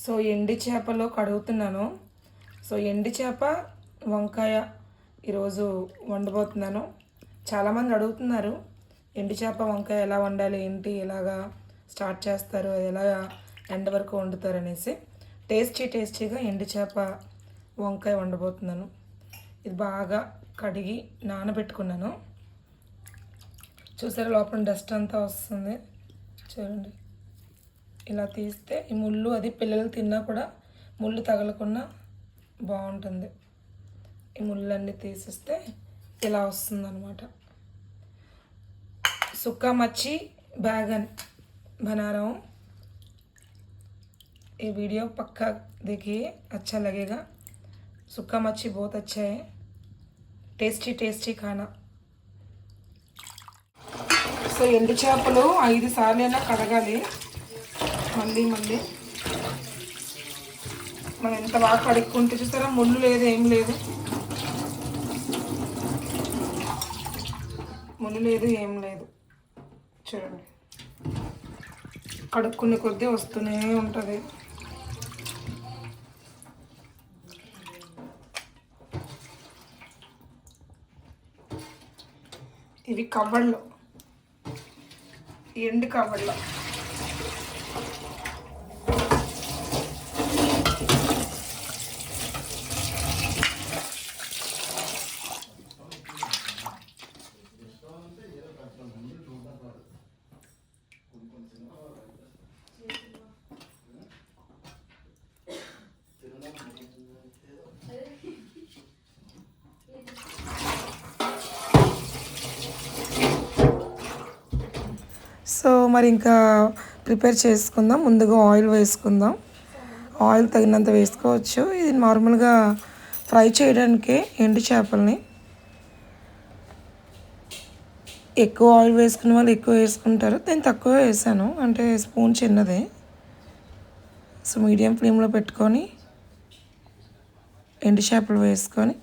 So ఎండి చేపలో కడుగుతున్నాను. So ఎండి చేప వంకాయ ఈరోజు వండబోతున్నాను. చాలామంది అడుగుతున్నారు ఎండి చేప వంకాయ ఎలా వండాలి, ఏంటి, ఎలాగా స్టార్ట్ చేస్తారు, అది ఎలా ఎండ వరకు వండుతారు అనేసి. టేస్టీగా ఎండి చేప వంకాయ వండబోతున్నాను. ఇది బాగా కడిగి నానబెట్టుకున్నాను. చూసారా లోపల డస్ట్ అంతా వస్తుంది, చూడండి. ఇలా తీస్తే ఈ ముళ్ళు అది పిల్లలు తిన్నా కూడా ముళ్ళు తగలకుండా బాగుంటుంది. ఈ ముళ్ళన్నీ తీసేస్తే ఇలా వస్తుంది అనమాట. సుక్కా మచ్చి बैगन बना रहा हूँ. ये वीडियो पक्का देखिए, अच्छा लगेगा. सुक्का मच्छी बहुत अच्छा है, टेस्टी खाना. సో ఎండు చేపలు 5 సార్లైనా కడగాలి. మళ్ళీ మనం ఎంత బాగా కడుక్కుంటే చూస్తారా, ముళ్ళు లేదు, ఏం లేదు, ముళ్ళు లేదు, ఏం లేదు. చూడండి, కడుక్కునే కొద్దీ వస్తూనే ఉంటుంది. ఇవి కవ్వళ్ళు, ఎండు కవ్వళ్ళు. సో మరి ఇంకా ప్రిపేర్ చేసుకుందాం. ముందుగా ఆయిల్ వేసుకుందాం. ఆయిల్ తగినంత వేసుకోవచ్చు. ఇది నార్మల్గా ఫ్రై చేయడానికి ఎండు చేపల్ని ఎక్కువ ఆయిల్ వేసుకునే వాళ్ళు ఎక్కువ వేసుకుంటారు. నేను తక్కువ వేసాను, అంటే స్పూన్ చిన్నదే. సో మీడియం ఫ్లేమ్లో పెట్టుకొని ఎండు చేపలు వేసుకొని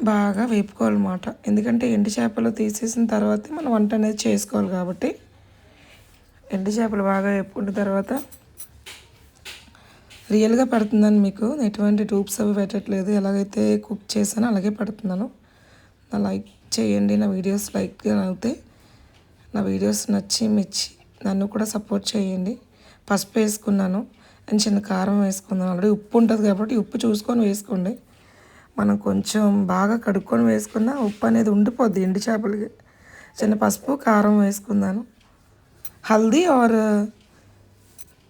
బాగా వేపుకోవాలన్నమాట. ఎందుకంటే ఎండు చేపలు తీసేసిన తర్వాతే మనం వంట అనేది చేసుకోవాలి కాబట్టి ఎండు చేపలు బాగా వేపుకున్న తర్వాత రియల్గా పడుతుందని మీకు ఎటువంటి ట్యూబ్స్ అవి పెట్టట్లేదు. ఎలాగైతే కుక్ చేసానో అలాగే పడుతున్నాను. నా లైక్ చేయండి, నా వీడియోస్ లైక్గా అవుతాయి. నా వీడియోస్ నచ్చి మెచ్చి నన్ను కూడా సపోర్ట్ చేయండి. పసుపు వేసుకున్నాను అండ్ చిన్న కారం వేసుకున్నాను. ఆల్రెడీ ఉప్పు ఉంటుంది కాబట్టి ఉప్పు చూసుకొని వేసుకోండి. మనం కొంచెం బాగా కడుక్కొని వేసుకున్న ఉప్పు అనేది ఉండిపోద్ది ఎండు చేపలకి. చిన్న పసుపు కారం వేసుకున్నాను. हल्दी और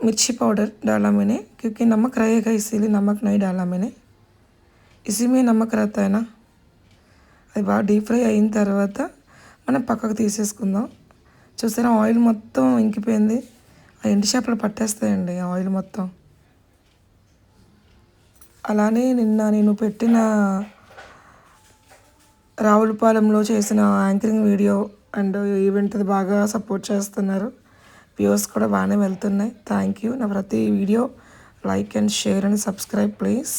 मिर्ची पाउडर डाला मैंने, क्योंकि नमक रहेगा इसीलिए नमक नहीं डाला मैंने. इसी में नमक रहता है ना. అది బాగా డీప్ ఫ్రై అయిన తర్వాత మనం పక్కకు తీసేసుకుందాం. చూసారా ఆయిల్ మొత్తం ఇంకిపోయింది. ఆ ఎండు చేపలు పట్టేస్తాయండి ఆయిల్ మొత్తం. అలానే నిన్న నేను పెట్టిన రావులపాలెంలో చేసిన యాంకరింగ్ వీడియో అండ్ ఈవెంట్ బాగా సపోర్ట్ చేస్తున్నారు. వ్యూస్ కూడా బాగానే వెళ్తున్నాయి. Thank you. నా ప్రతి video like and share and subscribe please.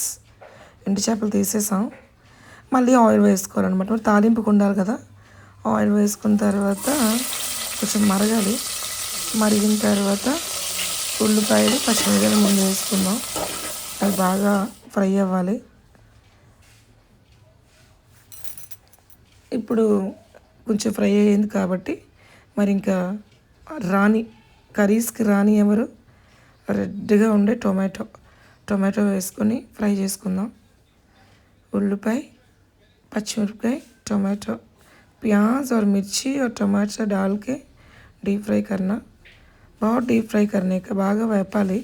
ఎండు చేపలు తీసేసాం. మళ్ళీ ఆయిల్ వేసుకోవాలన్నమాట. మరి తాలింపుకు ఉండాలి కదా. ఆయిల్ వేసుకున్న తర్వాత కొంచెం మరగాలి. మరిగిన తర్వాత ఉల్లిపాయలు పచ్చిమిరపకాయలు ముందు వేసుకుందాం. అది బాగా ఫ్రై అవ్వాలి. ఇప్పుడు కొంచెం ఫ్రై అయ్యింది కాబట్టి మరి ఇంకా కర్రీస్కి రాని ఎవరు రెడ్గా ఉండే టొమాటో వేసుకొని ఫ్రై చేసుకుందాం. ఉల్లిపాయ, పచ్చిమిరపకాయ, टमाटो, प्याज और मिर्ची और टमाटर डाल के डीप फ्राई करना. बहुत डीप फ्राई करने का బాగా వేపాలి.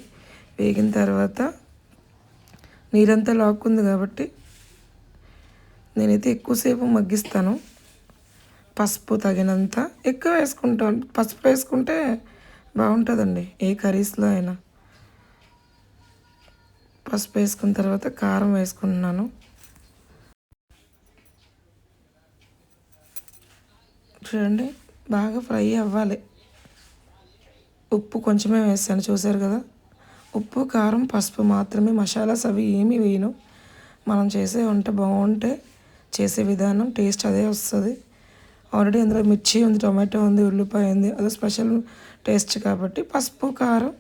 వేగిన తర్వాత నీరంతా లాక్కుంది కాబట్టి నేనైతే ఎక్కువసేపు మగ్గిస్తాను. పసుపు తగినంత ఎక్కువ వేసుకుంటాను. పసుపు వేసుకుంటే బాగుంటుందండి ఏ కర్రీస్లో అయినా. పసుపు వేసుకున్న తర్వాత కారం వేసుకుంటున్నాను. చూడండి బాగా ఫ్రై అవ్వాలి. ఉప్పు కొంచెమే వేసాను, చూసారు కదా. ఉప్పు, కారం, పసుపు మాత్రమే, మసాలాస్ అవి ఏమీ వేయను. మనం చేసే వంట బాగుంటే చేసే విధానం టేస్ట్ అదే వస్తుంది. ఆల్రెడీ అందులో మిర్చి ఉంది, టొమాటో ఉంది, ఉల్లిపాయ ఉంది. అది స్పెషల్ టేస్ట్ కాబట్టి పసుపు, కారం,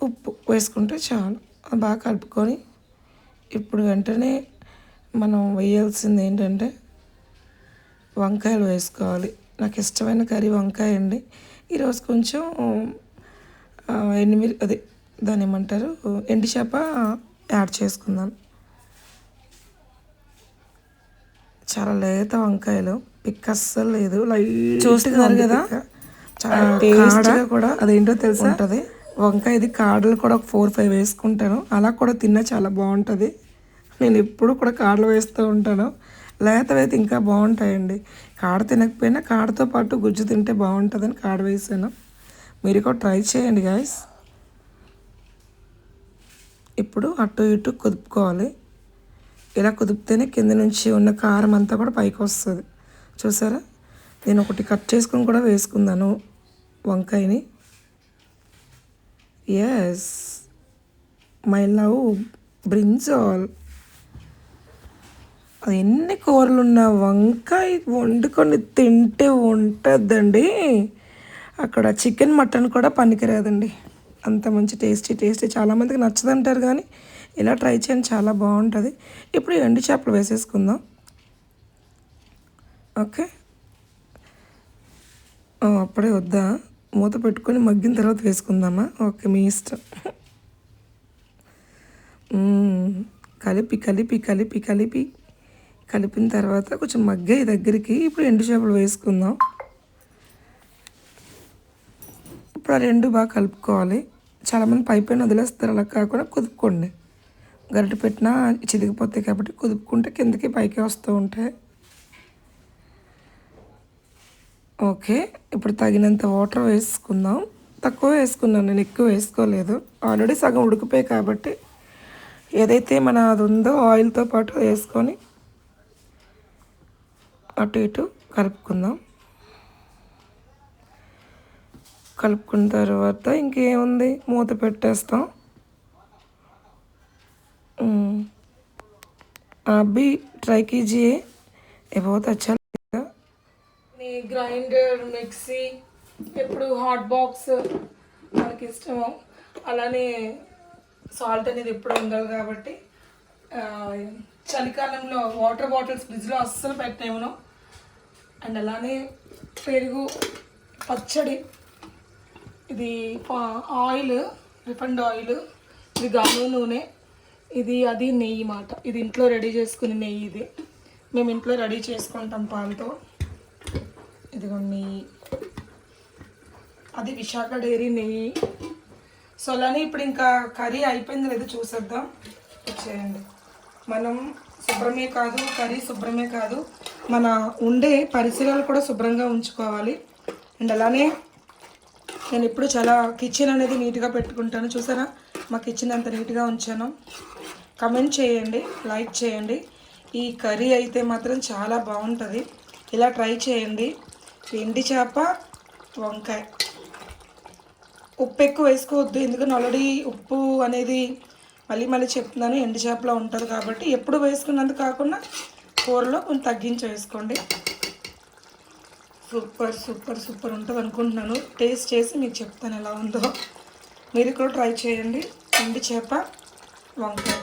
ఉప్పు వేసుకుంటే చాలు. అది బాగా కలుపుకొని ఇప్పుడు వెంటనే మనం వేయాల్సింది ఏంటంటే వంకాయలు వేసుకోవాలి. నాకు ఇష్టమైన కర్రీ వంకాయ అండి. ఈరోజు కొంచెం అదే దాన్ని ఏమంటారు, ఎండు చేప యాడ్ చేసుకుందాం. చాలా లేత వంకాయలు, పిక్ అస్సలు లేదు, లైట్ చూస్తున్నారు కదా. చాలా టేస్ట్గా కూడా అదేంటో తెలుసు ఉంటుంది వంకాయ. ఇది కాడలు కూడా ఒక 4-5 వేసుకుంటాను. అలా కూడా తిన్నా చాలా బాగుంటుంది. నేను ఎప్పుడు కూడా కాడలు వేస్తూ ఉంటాను. లేతవైతే ఇంకా బాగుంటాయండి. కాడ తినకపోయినా కాడతో పాటు గుజ్జు తింటే బాగుంటుందని కాడ వేసాను. మీరు కూడా ట్రై చేయండి గాయస్. ఇప్పుడు అటు ఇటు కుదుపుకోవాలి. ఇలా కుదిపితేనే కింద నుంచి ఉన్న కారం అంతా కూడా పైకి వస్తుంది. చూసారా, నేను ఒకటి కట్ చేసుకొని కూడా వేసుకున్నాను వంకాయని. Yes, my love brinjal. అది ఎన్ని కూరలు ఉన్న వంకాయ వండుకొని తింటే ఉంటుందండి. అక్కడ చికెన్ మటన్ కూడా పనికిరాదండి. అంత మంచి టేస్టీ. చాలామందికి నచ్చదంటారు కానీ ఇలా ట్రై చేయండి, చాలా బాగుంటుంది. ఇప్పుడు ఎండు చేపలు వేసేసుకుందాం. ఓకే, అప్పుడే వద్దా, మూత పెట్టుకొని మగ్గిన తర్వాత వేసుకుందామా? ఓకే, మీ ఇష్టం. కలిపిన తర్వాత కొంచెం మగ్గాయి దగ్గరికి. ఇప్పుడు ఎండు చేపలు వేసుకుందాం. ఇప్పుడు ఆ రెండు బాగా కలుపుకోవాలి. చాలామంది పైన వదిలేస్తారు, అలా కాకుండా కుదుపుకోండి. గరిటె పెట్టినా చిదిగిపోతాయి కాబట్టి కుదుపుకుంటే కిందకి పైకి వస్తూ ఉంటాయి. ఓకే, ఇప్పుడు తగినంత వాటర్ వేసుకుందాం. తక్కువ వేసుకున్నాను నేను, ఎక్కువ వేసుకోలేదు. ఆల్రెడీ సగం ఉడికిపోయాయి కాబట్టి ఏదైతే మన అది ఉందో ఆయిల్తో పాటు వేసుకొని అటు ఇటు కలుపుకుందాం. కలుపుకున్న తర్వాత ఇంకేముంది, మూత పెట్టేస్తాం. अभी ट्राई कीजिए, ये बहुत अच्छा लगेगा. గ్రైండర్, మిక్సీ, ఎప్పుడు హాట్ బాక్స్ మనకి ఇష్టము. అలానే సాల్ట్ అనేది ఎప్పుడు ఉండాలి కాబట్టి చలికాలంలో వాటర్ బాటిల్స్ ఫ్రిడ్జ్లో అస్సలు పెట్టేమను. అండ్ అలానే పెరుగు, పచ్చడి, ఇది ఆయిల్, రిఫైండ్ ఆయిల్, ఇది గాను నూనె, ఇది అది నెయ్యి మాట. ఇది ఇంట్లో రెడీ చేసుకునే నెయ్యి. ఇది మేము ఇంట్లో రెడీ చేసుకుంటాం పాలతో. ఇదిగో నెయ్యి, అది విశాఖ డైరీ నెయ్యి. సో అలానే ఇప్పుడు ఇంకా కర్రీ అయిపోయింది లేదు చూసేద్దాం. చేయండి. మనం శుభ్రమే కాదు, కర్రీ శుభ్రమే కాదు, మన ఉండే పరిసరాలు కూడా శుభ్రంగా ఉంచుకోవాలి. అండ్ అలానే నేను ఇప్పుడు చాలా కిచెన్ అనేది నీట్గా పెట్టుకుంటాను. చూసారా మా కిచెన్ ఎంత నీట్గా ఉంచాను. కమెంట్ చేయండి, లైక్ చేయండి. ఈ కర్రీ అయితే మాత్రం చాలా బాగుంటుంది, ఇలా ట్రై చేయండి. ఎండి చేప వంకాయ. ఉప్పు ఎక్కువ వేసుకోవద్దు, ఎందుకంటే ఆల్రెడీ ఉప్పు అనేది మళ్ళీ చెప్తున్నాను ఎండు చేపలో ఉంటుంది కాబట్టి ఎప్పుడు వేసుకున్నందుకు కాకుండా కూరలో కొంచెం తగ్గించి వేసుకోండి. సూపర్ ఉంటుంది అనుకుంటున్నాను. టేస్ట్ చేసి మీకు చెప్తాను ఎలా ఉందో. మీరు కూడా ట్రై చేయండి ఎండు చేప వంకాయ.